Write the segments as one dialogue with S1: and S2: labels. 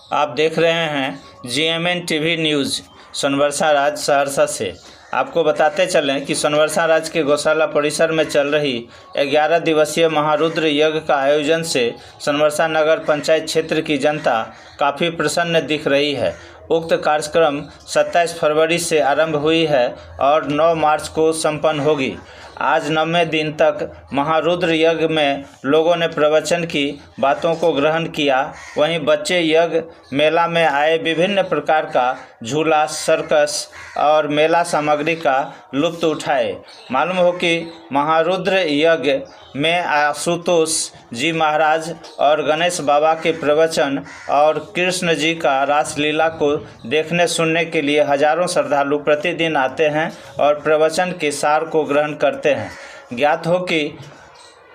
S1: आप देख रहे हैं GMN TV news Sonbarsa Raj Saharsa से। आपको बताते चलें कि सोनवर्षा राज के गौशाला परिसर में चल रही 11 दिवसीय महारुद्र यज्ञ का आयोजन से सोनवर्षा नगर पंचायत क्षेत्र की जनता काफ़ी प्रसन्न दिख रही है। उक्त कार्यक्रम 27 फरवरी से आरंभ हुई है और 9 मार्च को संपन्न होगी। आज 9वें दिन तक महारुद्र यज्ञ में लोगों ने प्रवचन की बातों को ग्रहण किया। वहीं बच्चे यज्ञ मेला में आए विभिन्न प्रकार का झूला, सर्कस और मेला सामग्री का लुत्फ उठाए। मालूम हो कि महारुद्र यज्ञ में आशुतोष जी महाराज और गणेश बाबा के प्रवचन और कृष्ण जी का रासलीला को देखने सुनने के लिए हजारों श्रद्धालु प्रतिदिन आते हैं और प्रवचन के सार को ग्रहण करते हैं। ज्ञात हो कि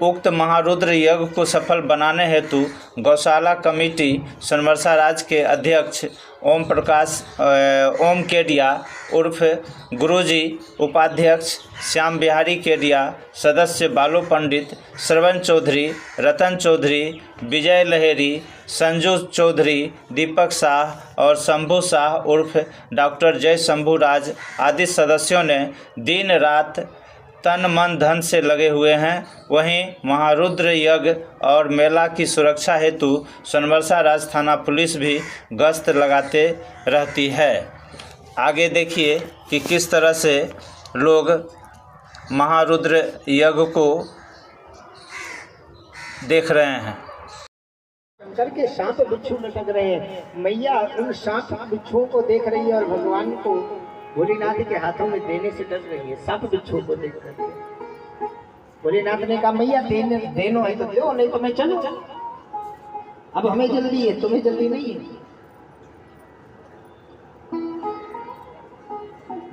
S1: उक्त महारुद्र यज्ञ को सफल बनाने हेतु गौशाला कमेटी सोनवर्षा राज के अध्यक्ष ओम केडिया उर्फ गुरुजी, उपाध्यक्ष श्याम बिहारी केडिया, सदस्य बालू पंडित, श्रवण चौधरी, रतन चौधरी, विजय लहेरी, संजू चौधरी, दीपक शाह और शंभू शाह उर्फ डॉक्टर जय शंभू राज आदि सदस्यों ने दिन रात तन मन धन से लगे हुए हैं। वहीं महारुद्र यज्ञ और मेला की सुरक्षा हेतु सोनवर्षा राज थाना पुलिस भी गश्त लगाते रहती है। आगे देखिए कि किस तरह से लोग महारुद्र यज्ञ को देख रहे हैं।
S2: शंकर के सांप बिच्छू लटक रहे हैं। मैया उन सांप बिच्छुओं को देख रही है और भगवान को भोलेनाथ के हाथों में देने से डर रही है। सांप बिच्छू को देख रही है। भोलेनाथ ने कहा मैया देनो है तो दो, नहीं तो मैं चलूं। अब हमें जल्दी है, तुम्हें जल्दी नहीं है।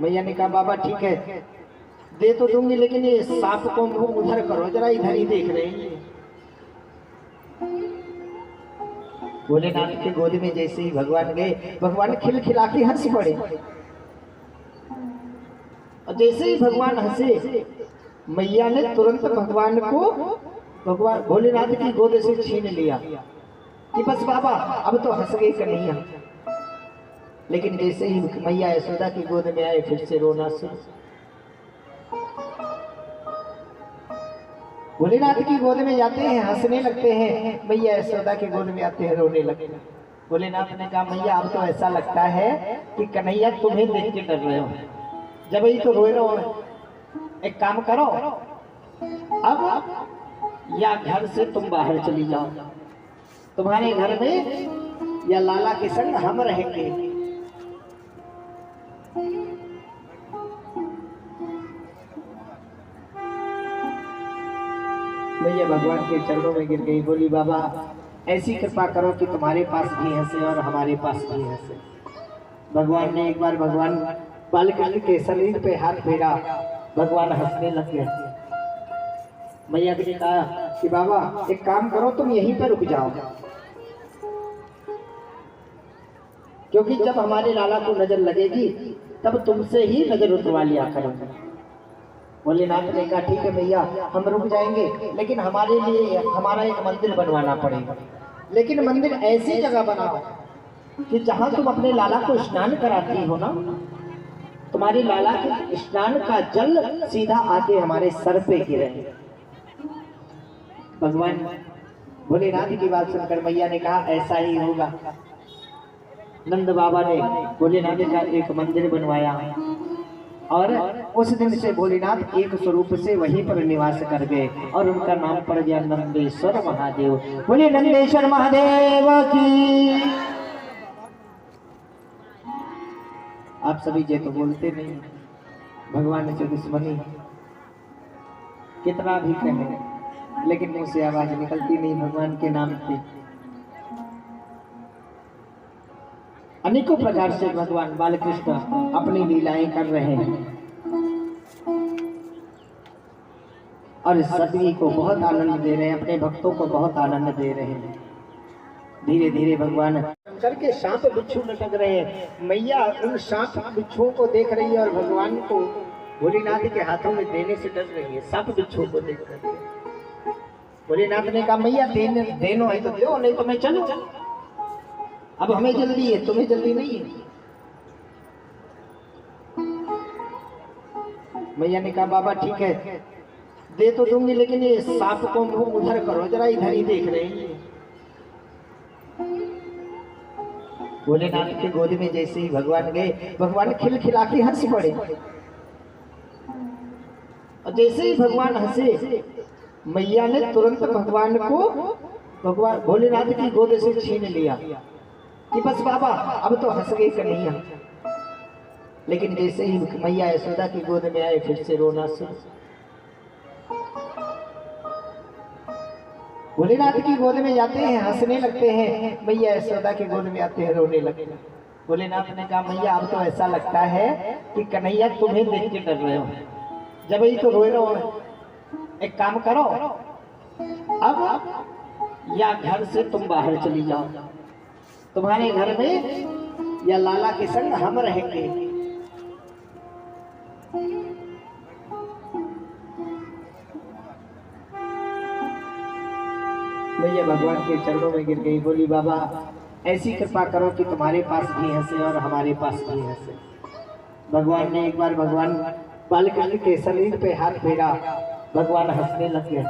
S2: मैया ने कहा बाबा ठीक है, दे तो दूंगी, लेकिन ये सांप को उधर करो, जरा इधर ही देख रहे हैं। भोलेनाथ के गोद में जैसे ही भगवान गए, भगवान खिलखिला के हंस पड़े। और जैसे ही भगवान हंसे, मैया ने तुरंत भगवान भोलेनाथ की गोद से छीन लिया कि बस बाबा अब तो हंस गए कन्हैया। लेकिन जैसे ही मैया यशोदा की गोद में आए, फिर से रोना शुरू। भोलेनाथ की गोद में जाते हैं, हंसने लगते हैं। मैया यशोदा की गोद में आते हैं, रोने लगते हैं। भोलेनाथ ने कहा मैया अब तो ऐसा लगता है कि कन्हैया तुम्हें देख के डर रहे हो, जब ही तो रोए रहो। एक काम करो, अब या घर से तुम बाहर चली जाओ, तुम्हारे घर में या लाला के संग हम रहेंगे। मैया भगवान के चरणों में गिर गई, बोली बाबा ऐसी कृपा करो कि तुम्हारे पास भी हंसे और हमारे पास भी हंसे। भगवान ने एक बार भगवान बालकृष्ण के शरीर पे हाथ फेरा, भगवान हंसने लग गए। मैया ने कहा कि बाबा एक काम करो, तुम यहीं पर रुक जाओ, क्योंकि जब हमारे लाला को नजर लगेगी तब तुमसे ही नजर उतरवा लिया करूंगा। भोलेनाथ ने कहा ठीक है भैया, हम रुक जाएंगे, लेकिन हमारे लिए हमारा एक मंदिर बनवाना पड़ेगा। लेकिन मंदिर ऐसी जगह बनाओ कि जहां तुम अपने लाला को स्नान कराती हो ना, तुम्हारे लाला के स्नान का जल सीधा आके हमारे सर पे गिरे। भगवान भोलेनाथ की बात सुनकर मैया ने कहा ऐसा ही होगा। नंद बाबा ने भोलेनाथ का एक मंदिर बनवाया और उस दिन से भोलेनाथ एक स्वरूप से वहीं पर निवास कर गए और उनका नाम पड़ गया नंदेश्वर महादेव। बोले नंदेश्वर महादेव की। आप सभी जे तो बोलते नहीं, भगवान से दुश्मनी कितना भी कहे, लेकिन मुंह से आवाज निकलती नहीं भगवान के नाम की। अनेकों प्रकार से भगवान बालकृष्ण अपनी लीलाएं कर रहे हैं और सभी को बहुत आनंद दे रहे हैं, अपने भक्तों को बहुत आनंद दे रहे हैं। धीरे धीरे भगवान शंकर के सांप बिच्छू लटक रहे हैं। मैया उन सांप बिच्छुओं को देख रही है और भगवान को भोलेनाथ के हाथों में देने से डर रही है। सांप बिच्छू को देख रही है। भोलेनाथ ने कहा मैया देनो है तो दो, नहीं तो मैं चलूं। अब हमें जल्दी है, तुम्हें जल्दी नहीं है। मैया ने कहा बाबा ठीक है, दे तो दूंगी, लेकिन ये सांप को मुंह उधर करो, जरा इधर ही देख रहे हैं। भोलेनाथ के गोद में जैसे ही भगवान गए, भगवान खिलखिला के हंस पड़े। और जैसे ही भगवान हंसे, मैया ने तुरंत भगवान भोलेनाथ की गोद से छीन लिया कि बस बाबा अब तो हंस गई कन्हैया। लेकिन जैसे ही मैया यशोदा की गोद में आए, फिर से रोना शुरू। भोलेनाथ की गोद में जाते हैं, हंसने लगते हैं, मैया यशोदा की गोद में आते हैं, रोने लगते हैं। भोलेनाथ ने कहा मैया अब तो ऐसा लगता है कि कन्हैया तुम्हें देख के डर रहे हो, जब ही तो रोए रहो। एक काम करो, अब या घर से तुम बाहर चली जाओ, तुम्हारे घर में या लाला के संग हम रहेंगे। मैया भगवान के चरणों में गिर गई, बोली बाबा ऐसी कृपा करो कि तुम्हारे पास भी हंसे और हमारे पास भी हंसे। भगवान ने एक बार भगवान बालकृष्ण के शरीर पे हाथ फेरा, भगवान हंसने लग गए।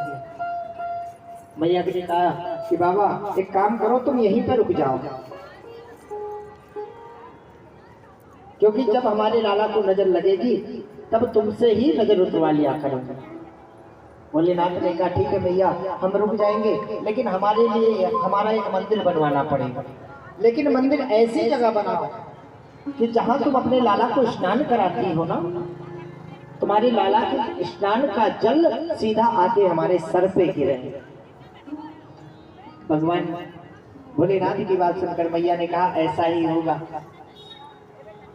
S2: मैया ने कहा कि बाबा एक काम करो, तुम यहीं पर रुक जाओ, क्योंकि जब हमारे लाला को नजर लगेगी तब तुमसे ही नजर उतरवा लिया करूंगा। भोलेनाथ ने कहा ठीक है भैया, हम रुक जाएंगे, लेकिन हमारे लिए हमारा एक मंदिर बनवाना पड़ेगा। लेकिन मंदिर ऐसी जगह बनाओ कि जहां तुम अपने लाला को स्नान कराती हो ना, तुम्हारे लाला के स्नान का जल सीधा आके हमारे सर पे गिरे। भगवान भोलेनाथ की बात सुनकर मैया ने कहा ऐसा ही होगा।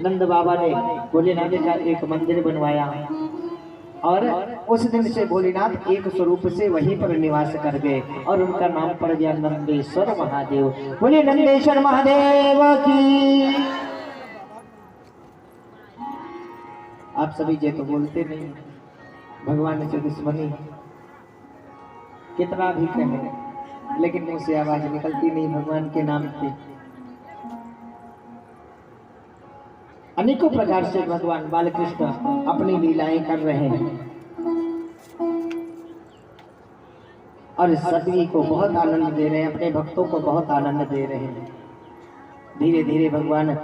S2: नंद बाबा ने भोलेनाथ का एक मंदिर बनवाया और उस दिन से भोलेनाथ एक स्वरूप से वहीं पर निवास कर गए और उनका नाम पड़ गया नंदेश्वर महादेव। बोले नंदेश्वर महादेव की। आप सभी जे तो बोलते नहीं, भगवान से दुश्मनी कितना भी कहे, लेकिन मुंह से आवाज निकलती नहीं भगवान के नाम की। अनेकों प्रकार से भगवान बालकृष्ण अपनी लीलाएं कर रहे हैं और सभी को बहुत आनंद दे रहे हैं, अपने भक्तों को बहुत आनंद दे रहे हैं। धीरे धीरे भगवान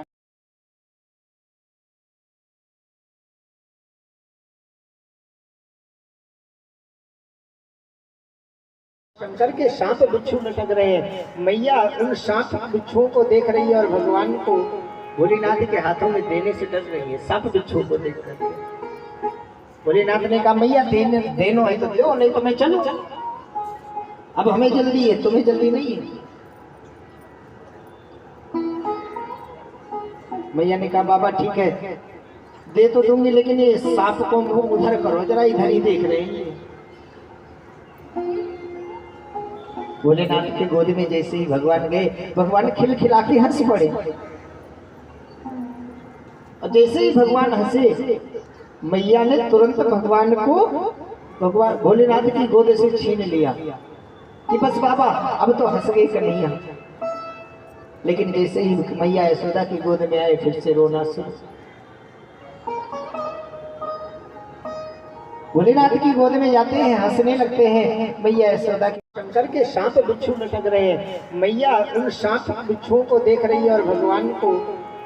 S2: शंकर के सांप बिच्छू लटक रहे हैं। मैया उन सांप बिच्छुओं को देख रही है और भगवान को भोलेनाथ के हाथों में देने से डर रही है। सांप बिच्छू को देख कर भोलेनाथ ने कहा मैया देनो है तो दो, नहीं तो मैं चलूं। अब हमें जल्दी है, तुम्हें जल्दी नहीं है। मैया ने कहा बाबा ठीक है, दे तो दूंगी, लेकिन ये सांप को मुंह उधर करो, जरा इधर ही देख रहे हैं। भोलेनाथ के गोद में जैसे ही भगवान गए, भगवान खिलखिला के हंस पड़े। और जैसे ही भगवान हंसे, मैया ने तुरंत भगवान भोलेनाथ की गोद से छीन लिया कि बस बाबा अब तो हंस गई कन्हैया। लेकिन जैसे ही मैया यशोदा की गोद में आए, फिर से रोना शुरू। भोलेनाथ की गोद में जाते हैं, हंसने लगते हैं, मैया यशोदा की। शंकर के सांप बिच्छू लटक रहे हैं। मैया उन सांप बिच्छुओं को देख रही है और भगवान को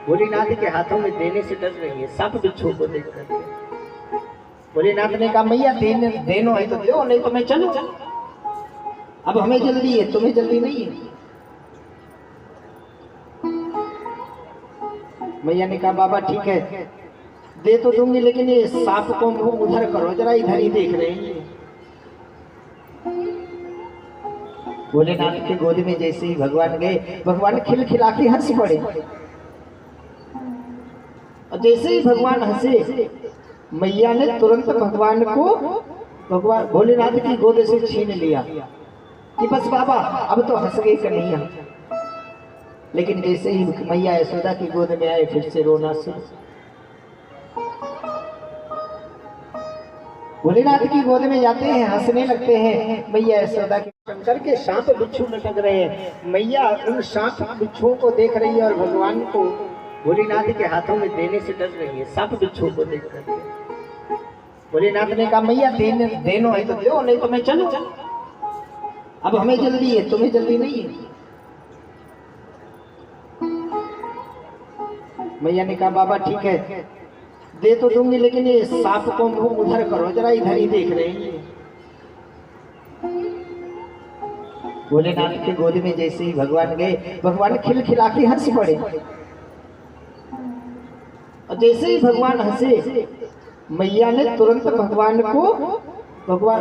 S2: भोलेनाथ के हाथों में देने से डर रही है। सांप बिच्छू को देख कर भोलेनाथ ने कहा मैया देनो है तो दो, नहीं तो मैं चलूं। अब हमें जल्दी है, तुम्हें जल्दी नहीं है। मैया ने कहा बाबा ठीक है, दे तो दूंगी, लेकिन ये सांप को मुंह उधर करो, जरा इधर ही देख रहे हैं। भोलेनाथ के गोद में जैसे ही भगवान गए, भगवान खिलखिला के हंस पड़े। और जैसे ही भगवान हंसे, मैया ने तुरंत भगवान भोलेनाथ की गोद से छीन लिया कि बस बाबा अब तो हंस गई कन्हैया। लेकिन जैसे ही मैया यशोदा की गोद में आए, फिर से रोना शुरू। भोलेनाथ की गोद में जाते हैं, हंसने लगते हैं। मैया यशोदा के शंकर के सांप बिच्छू लटक रहे हैं। मैया उन सांप बिच्छुओं को देख रही है और भगवान को भोलेनाथ के हाथों में देने से डर रही है, सांप बिच्छू को देख रही है। भोलेनाथ ने कहा मैया देनो है तो दो, नहीं तो मैं चलूं। अब हमें जल्दी है, तुम्हें जल्दी नहीं है। मैया ने कहा बाबा ठीक है, दे तो दूंगी, लेकिन ये सांप को मुंह उधर करो, जरा इधर ही देख रहे हैं। भोलेनाथ के गोद में जैसे ही भगवान गए, भगवान खिलखिला के हंस पड़े। और जैसे ही भगवान हंसे, मैया ने तुरंत भगवान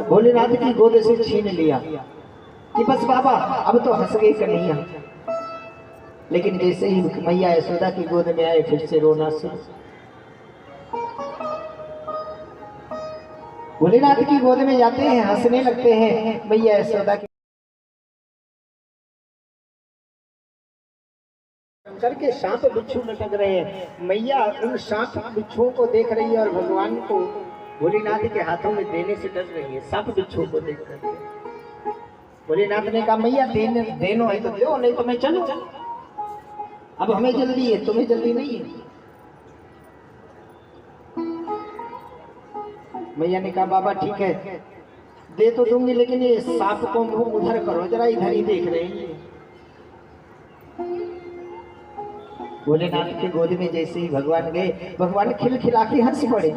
S2: भोलेनाथ की गोद से छीन लिया कि बस बाबा अब तो हंस गई कन्हैया। लेकिन जैसे ही मैया यशोदा की गोद में आए, फिर से रोना शुरू। भोलेनाथ की गोद में जाते हैं, हंसने लगते हैं। मैया यशोदा के शंकर के सांप बिच्छू लटक रहे हैं। मैया उन सांप बिच्छुओं को देख रही है और भगवान को भोलेनाथ के हाथों में देने से डर रही है, सांप बिच्छू को देख रही है। भोलेनाथ ने कहा मैया देनो है तो दो, नहीं तो मैं चलूं। अब हमें जल्दी है, तुम्हें जल्दी नहीं है। मैया ने कहा बाबा ठीक है, दे तो दूंगी, लेकिन ये सांप को मुंह उधर करो, जरा इधर ही देख रहे हैं। भोलेनाथ के गोद में जैसे ही भगवान गए, भगवान खिलखिला के हंस पड़े।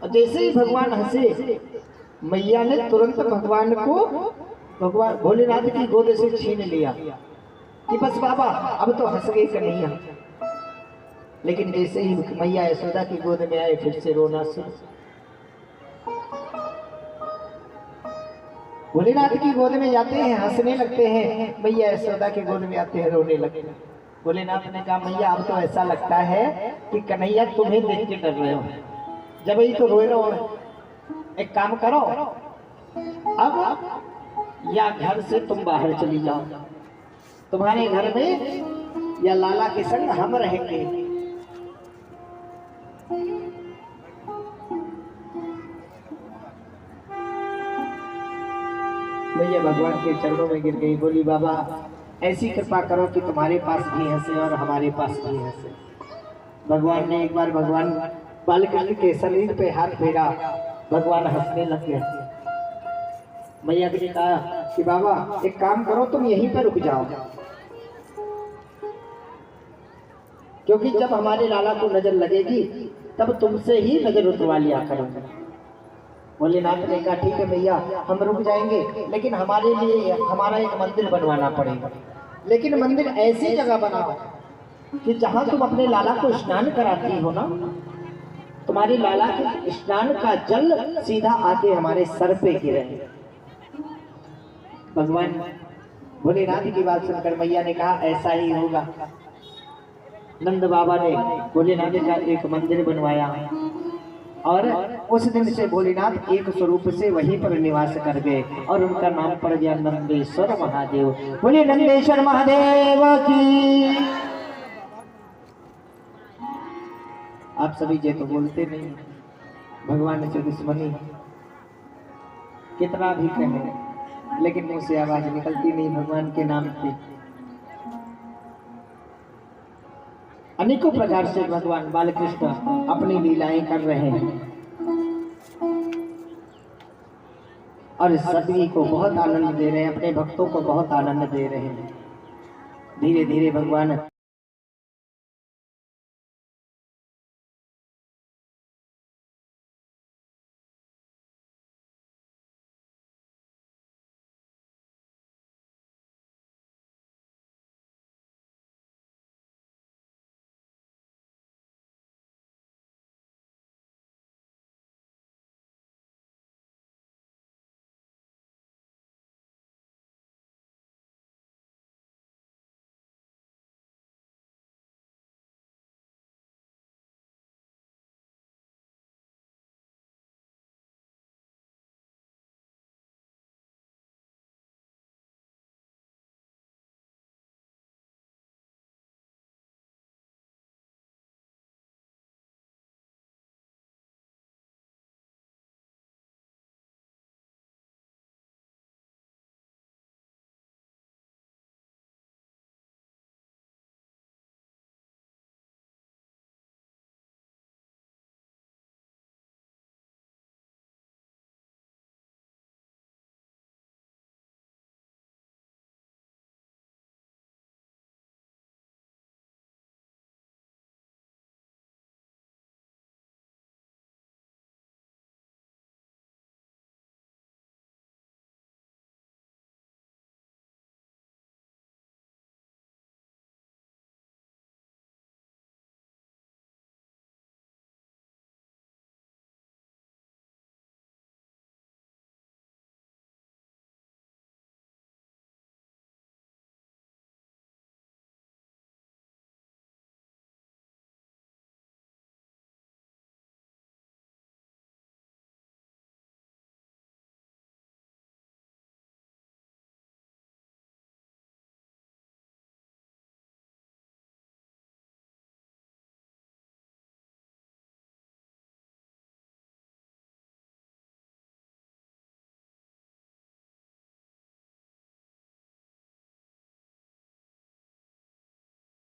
S2: और जैसे ही भगवान हंसे, मैया ने तुरंत भोलेनाथ की गोद से छीन लिया कि बस बाबा अब तो हंस गई कन्हैया। लेकिन जैसे ही मैया यशोदा की गोद में आए, फिर से रोना शुरू। भोलेनाथ की गोद में जाते हैं, हंसने लगते हैं। मैया यशोदा की गोद में आते हैं, रोने लगते हैं। भोलेनाथ ने कहा मैया अब तो ऐसा लगता है कि कन्हैया तुम्हें देख के डर रहे हो, जब ही तो रोए रहो। एक काम करो, अब या घर से तुम बाहर चली जाओ, तुम्हारे घर में या लाला के संग हम रहेंगे। मैया भगवान के चरणों में गिर गई, बोली बाबा ऐसी कृपा करो कि तुम्हारे पास भी हंसे और हमारे पास भी हंसे। भगवान ने एक बार भगवान बालकृष्ण के शरीर पे हाथ फेरा, भगवान हंसने लग गए। मैया ने कहा कि बाबा एक काम करो, तुम यहीं पर रुक जाओ, क्योंकि जब हमारे लाला को नजर लगेगी तब तुमसे ही नजर उतरवा लिया करूंगा। भोलेनाथ ने कहा ठीक है भैया, हम रुक जाएंगे, लेकिन हमारे लिए हमारा एक मंदिर बनवाना पड़ेगा। लेकिन मंदिर ऐसी जगह बनाओ कि जहां तुम अपने लाला को स्नान कराती हो ना, तुम्हारे लाला के स्नान का जल सीधा आके हमारे सर पे गिरे। भगवान भोलेनाथ की बात सुनकर मैया ने कहा ऐसा ही होगा। नंद बाबा ने भोलेनाथ का एक मंदिर बनवाया और उस दिन से भोलेनाथ एक स्वरूप से वहीं पर निवास कर गए और उनका नाम पड़ गया नंदेश्वर महादेव। बोले नंदेश्वर महादेव की। आप सभी जे तो बोलते नहीं, भगवान से दुश्मनी, कितना भी कहे लेकिन मुंह से आवाज निकलती नहीं भगवान के नाम की। अनेकों प्रकार से भगवान बालकृष्ण अपनी लीलाएं कर रहे हैं और सभी को बहुत आनंद दे रहे हैं, अपने भक्तों को बहुत आनंद दे रहे हैं। धीरे धीरे भगवान